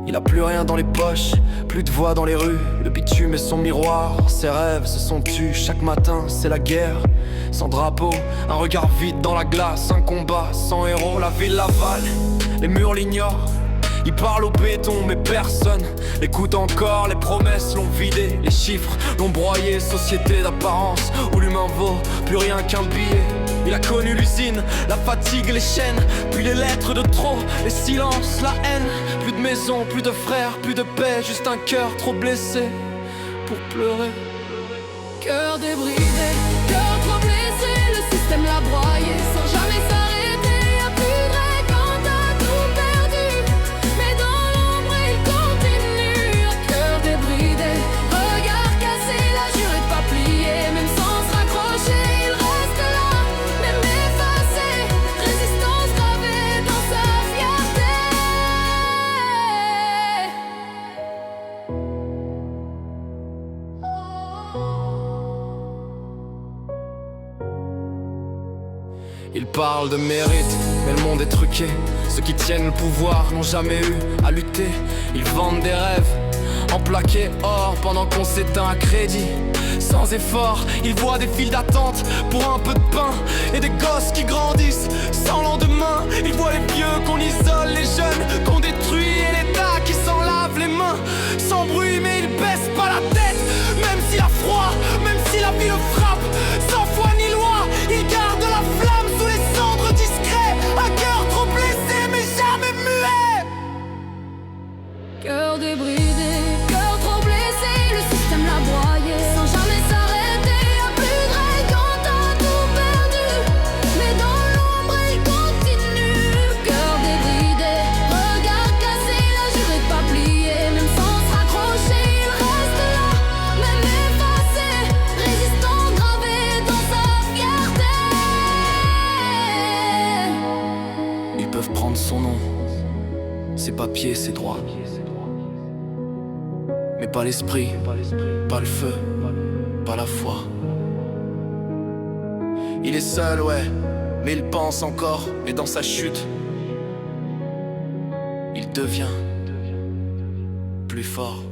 Il a plus rien dans les poches, plus de voix dans les rues. Le bitume est son miroir, ses rêves se sont tus. Chaque matin c'est la guerre, sans drapeau, un regard vide dans la glace. Un combat sans héros, la ville l'avale, les murs l'ignorent. Il parle au béton mais personne l'écoute encore. Les promesses l'ont vidé, les chiffres l'ont broyé. Société d'apparence où l'humain vaut plus rien qu'un billet. Il a connu l'usine, la fatigue, les chaînes, puis les lettres de trop, les silences, la haine. Plus de maison, plus de frères, plus de paix, juste un cœur trop blessé pour pleurer. Cœur débridé, cœur trop blessé, le système l'a broyé sans jamais s'arrêter. Y'a plus de règles quand t'as tout perdu, mais dans l'ombre il continue. Cœur débridé, regard cassé, la jure est pas pliée. Même sans se raccrocher, il reste là, même effacé. Résistance gravée dans sa fierté. Il parle de mérite, mais le monde est truqué. Ceux qui tiennent le pouvoir n'ont jamais eu à lutter. Ils vendent des rêves en plaqué or pendant qu'on s'éteint à crédit. Sans effort, ils voient des files d'attente pour un peu de pain et des gosses qui grandissent sans lendemain. Ils voient les vieux qu'on isole, les jeunes qu'on détruit et l'État qui s'en lave les mains. Sans bruit mais ils baissent pas la tête, même s'il a froid, même si la vie le frappe. Sans foi ni loi, ils gardent la flamme sous les cendres discrets. Un cœur trop blessé mais jamais muet. Cœur débridé, cœur trop blessé, le système l'a broyé sans jamais s'arrêter. Y'a plus de règles quand t'as tout perdu, mais dans l'ombre il continue. Cœur débridé, regard cassé, la jure est pas pliée. Même sans se raccrocher, il reste là, même effacé. Résistant gravé dans sa fierté. Ils peuvent prendre son nom, ses papiers, ses droits, mais pas l'esprit, pas le feu, pas la foi. Il est seul, ouais, mais il pense encore. Et dans sa chute, il devient plus fort.